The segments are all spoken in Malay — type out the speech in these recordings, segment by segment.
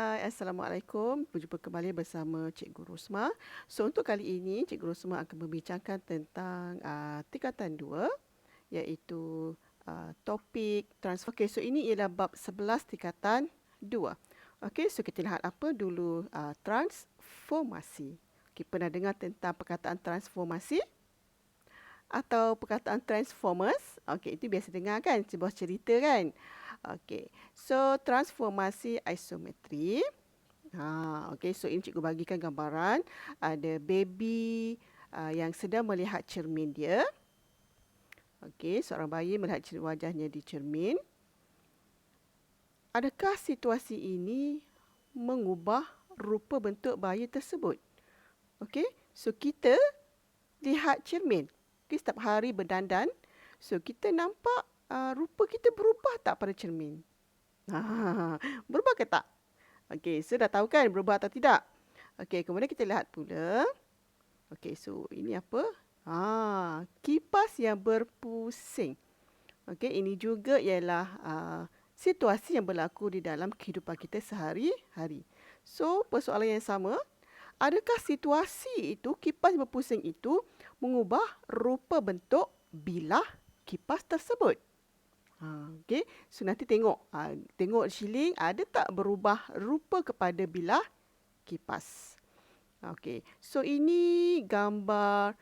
Hai, Assalamualaikum. Berjumpa kembali bersama Cikgu Rosma. So, untuk kali ini, Cikgu Rosma akan membincangkan tentang tingkatan 2, iaitu topik transfer. Okey, so ini ialah bab 11 tingkatan 2. Okey, so kita lihat apa dulu transformasi. Okey, pernah dengar tentang perkataan transformasi? Atau perkataan transformers? Okey, itu biasa dengar kan, sebuah cerita kan? Okey, so transformasi isometri. Okey, so ini cikgu bagikan gambaran. Ada baby yang sedang melihat cermin dia. Okey, seorang bayi melihat wajahnya di cermin. Adakah situasi ini mengubah rupa bentuk bayi tersebut? Okey, so kita lihat cermin. Okay, setiap hari berdandan. So, kita nampak rupa kita berubah tak pada cermin? Berubah ke tak? Okey, so dah tahu kan berubah atau tidak? Okey, kemudian kita lihat pula. Okey, so ini apa? Kipas yang berpusing. Okey, ini juga ialah situasi yang berlaku di dalam kehidupan kita sehari-hari. So, persoalan yang sama. Adakah situasi itu, kipas berpusing itu, mengubah rupa bentuk bilah kipas tersebut? Okey, so nanti tengok. Tengok shilling, ada tak berubah rupa kepada bilah kipas? Okey, so ini gambar,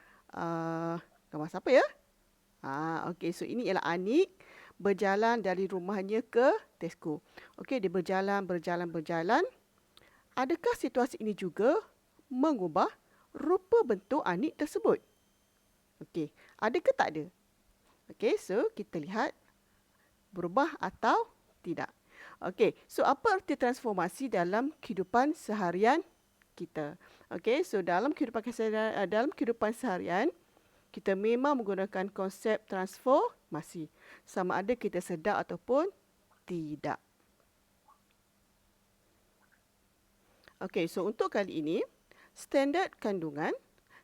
gambar siapa ya? Okey, so ini ialah Anik berjalan dari rumahnya ke Tesco. Okey, dia berjalan. Adakah situasi ini juga mengubah rupa bentuk Anik tersebut? Okey, ada ke tak ada? Okey, so kita lihat berubah atau tidak. Okey, so apa arti transformasi dalam kehidupan seharian kita? Okey, so dalam kehidupan seharian, kita memang menggunakan konsep transformasi. Sama ada kita sedar ataupun tidak. Okey, so untuk kali ini, standard kandungan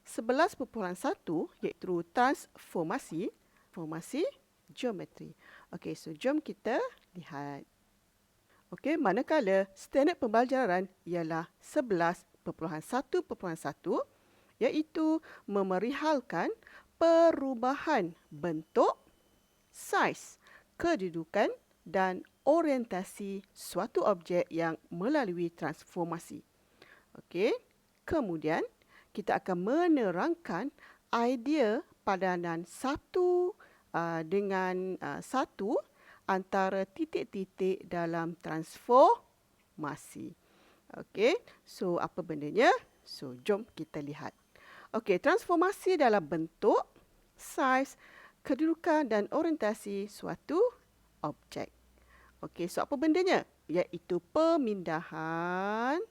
11.1 iaitu transformasi, formasi geometri. Okey, so jom kita lihat. Okey, manakala standard pembelajaran ialah 11.1.1 iaitu memerihalkan perubahan bentuk, saiz, kedudukan dan orientasi suatu objek yang melalui transformasi. Okey, kemudian kita akan menerangkan idea padanan satu dengan satu antara titik-titik dalam transformasi. Okey, so apa bendanya? So, jom kita lihat. Okey, transformasi dalam bentuk, saiz, kedudukan dan orientasi suatu objek. Okey, so apa bendanya? Iaitu pemindahan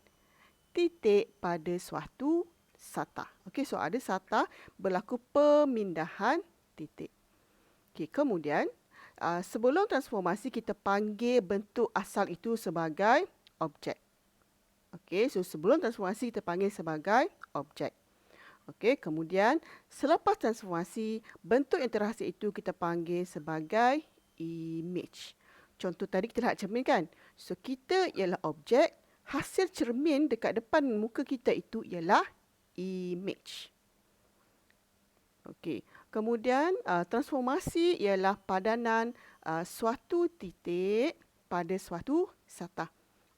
titik pada suatu sata. Okey, so ada sata, berlaku pemindahan titik. Okey, kemudian sebelum transformasi kita panggil bentuk asal itu sebagai objek. Okey, so sebelum transformasi kita panggil sebagai objek. Okey, kemudian selepas transformasi, bentuk yang terhasil itu kita panggil sebagai image. Contoh tadi kita lihat cermin kan? So, kita ialah objek, hasil cermin dekat depan muka kita itu ialah image. Okey, kemudian transformasi ialah padanan suatu titik pada suatu sata.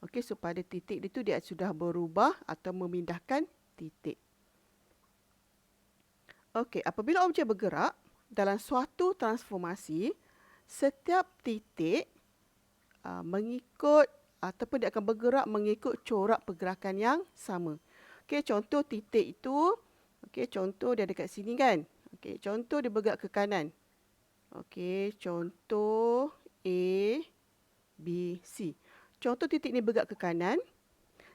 Okey, so pada titik itu dia sudah berubah atau memindahkan titik. Okey, apabila objek bergerak dalam suatu transformasi, setiap titik mengikut ataupun dia akan bergerak mengikut corak pergerakan yang sama. Okey, contoh titik itu, okey, contoh dia dekat sini kan. Okey, contoh dia bergerak ke kanan. Okey, contoh A, B, C. Contoh titik ni bergerak ke kanan,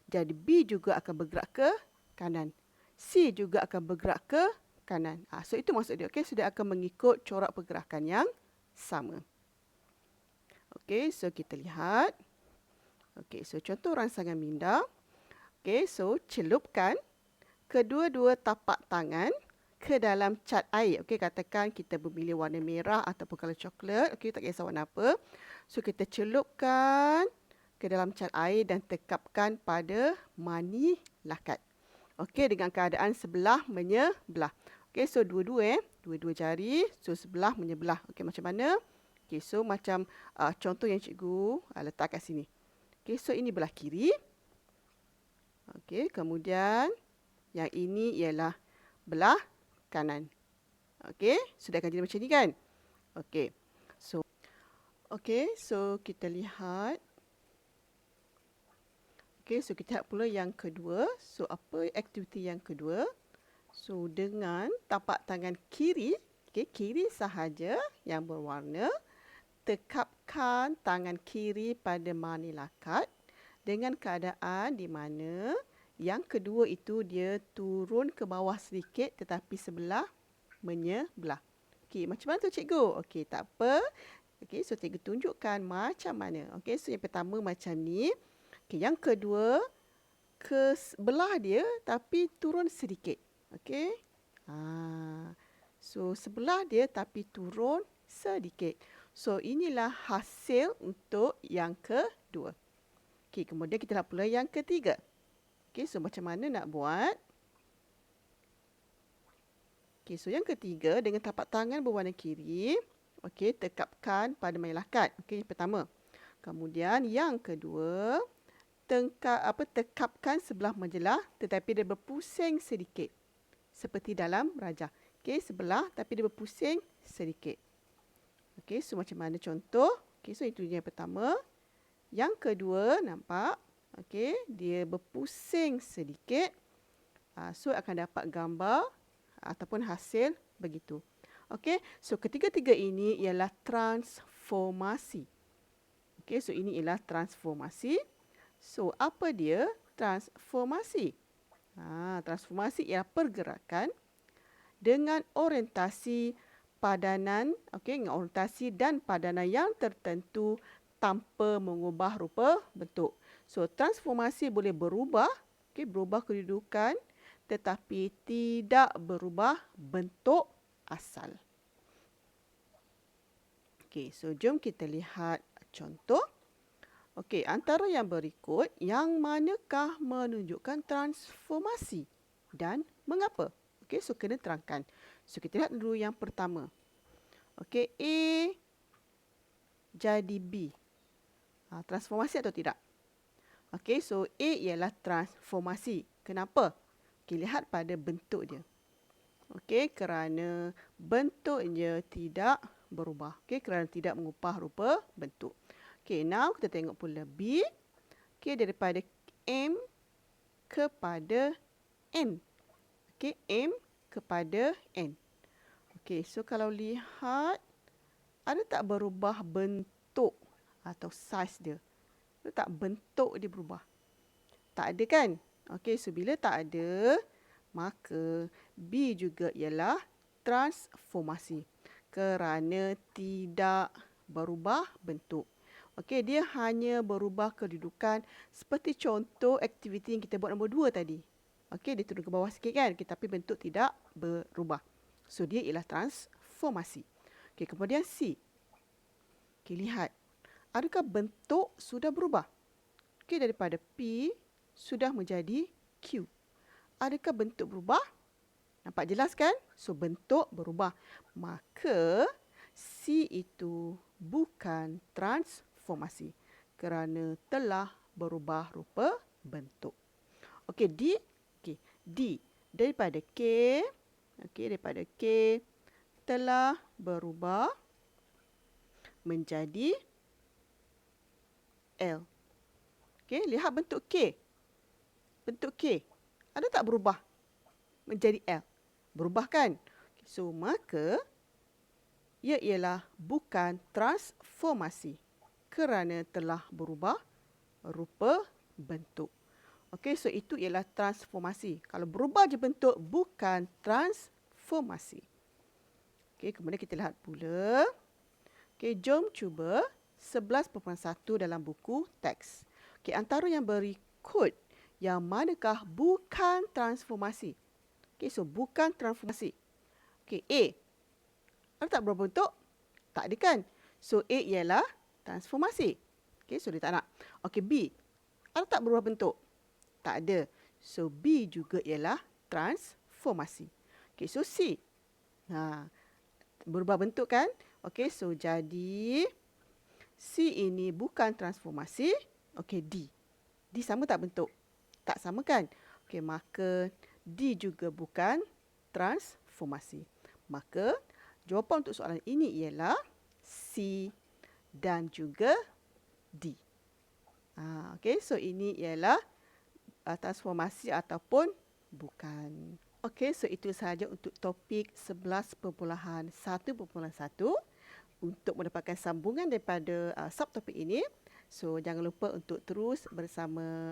jadi B juga akan bergerak ke kanan. C juga akan bergerak ke kanan. So itu maksud dia. Okey, so dia akan mengikut corak pergerakan yang sama. Okey, so kita lihat. Okey, so contoh rangsangan minda. Okey, so celupkan kedua-dua tapak tangan ke dalam cat air. Okey, katakan kita memilih warna merah ataupun color coklat. Okey, tak kisah warna apa. So kita celupkan ke dalam cat air dan tekapkan pada mani lakat. Okey, dengan keadaan sebelah menyebelah. Okey, so dua-dua jari, so sebelah menyebelah. Okey, macam mana? Okey, so macam contoh yang cikgu letak kat sini. Okey, so ini belah kiri. Okey, kemudian yang ini ialah belah kanan. Okey, sudah akan jadi macam ni kan? Okey, so kita lihat. Okey, so kita lihat pula yang kedua. So apa aktiviti yang kedua? So dengan tapak tangan kiri, kiri sahaja yang berwarna, tekapkan tangan kiri pada mani lakat dengan keadaan di mana yang kedua itu dia turun ke bawah sedikit tetapi sebelah menyebelah. Okey, macam mana tu cikgu? Okey, tak apa. Okey, so cikgu tunjukkan macam mana. Okey, so yang pertama macam ni. Okey, yang kedua ke sebelah dia tapi turun sedikit. Okey. So sebelah dia tapi turun sedikit. So inilah hasil untuk yang kedua. Okey, kemudian kita nak pula yang ketiga. Okey, so macam mana nak buat? Okey, so yang ketiga dengan tapak tangan berwarna kiri. Okey, tekapkan pada mani lakat. Okey, yang pertama. Kemudian yang kedua, tekapkan sebelah menjelah tetapi dia berpusing sedikit. Seperti dalam rajah. Okey, sebelah tapi dia berpusing sedikit. Okey, so macam mana contoh? Okey, so itu yang pertama. Yang kedua, nampak? Okey, dia berpusing sedikit. So akan dapat gambar ataupun hasil begitu. Okey, so ketiga-tiga ini ialah transformasi. Okey, so ini ialah transformasi. So apa dia? Transformasi. Transformasi ialah pergerakan dengan orientasi padanan, dengan orientasi dan padanan yang tertentu tanpa mengubah rupa bentuk. So transformasi boleh berubah, berubah kedudukan tetapi tidak berubah bentuk asal. Okey, so jom kita lihat contoh. Okey, antara yang berikut, yang manakah menunjukkan transformasi dan mengapa? Okey, so kena terangkan. So kita lihat dulu yang pertama. Okey, A jadi B. Transformasi atau tidak? Okey, so A ialah transformasi. Kenapa? Okey, lihat pada bentuk dia. Okey, kerana bentuknya tidak berubah. Okey, kerana tidak mengubah rupa bentuk. Okey, now kita tengok pula B. Okey, daripada M kepada N. Okey, M kepada N. Okey, so kalau lihat, ada tak berubah bentuk atau saiz dia? Ada tak bentuk dia berubah? Tak ada kan? Okey, so bila tak ada, maka B juga ialah transformasi kerana tidak berubah bentuk. Okey, dia hanya berubah kedudukan seperti contoh aktiviti yang kita buat nombor 2 tadi. Okey, dia turun ke bawah sikit kan? Okay, tapi bentuk tidak berubah. So, dia ialah transformasi. Okey, kemudian C. Okey, lihat. Adakah bentuk sudah berubah? Okey, daripada P sudah menjadi Q. Adakah bentuk berubah? Nampak jelas kan? So, bentuk berubah. Maka, C itu bukan transformasi kerana telah berubah rupa bentuk. Okey, D. Okey, D. Daripada K, daripada K telah berubah menjadi L. Okey, lihat bentuk K. Bentuk K. Ada tak berubah menjadi L? Berubah kan? So, maka ia ialah bukan transformasi kerana telah berubah rupa bentuk. Okey, so itu ialah transformasi. Kalau berubah je bentuk, bukan transformasi. Okey, kemudian kita lihat pula. Okey, jom cuba 11.1 dalam buku teks. Okey, antara yang berikut, yang manakah bukan transformasi? Okey, so bukan transformasi. Okey, A. Ada tak berubah bentuk? Tak ada kan? So, A ialah transformasi. Okey, so dia tak nak. Okey, B. Ada tak berubah bentuk? Tak ada. So, B juga ialah transformasi. Okey, so C. Berubah bentuk kan? Okey, so jadi C ini bukan transformasi. Okey, D. D sama tak bentuk? Tak sama kan? Okey, maka D juga bukan transformasi. Maka jawapan untuk soalan ini ialah C dan juga D. Okey, so ini ialah transformasi ataupun bukan. Okey, so itu sahaja untuk topik 11.1.1. Untuk mendapatkan sambungan daripada subtopik ini, so jangan lupa untuk terus bersama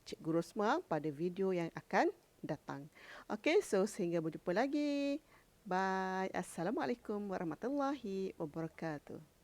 Cikgu Rosma pada video yang akan datang. Okey, so sehingga berjumpa lagi. Bye. Assalamualaikum warahmatullahi wabarakatuh.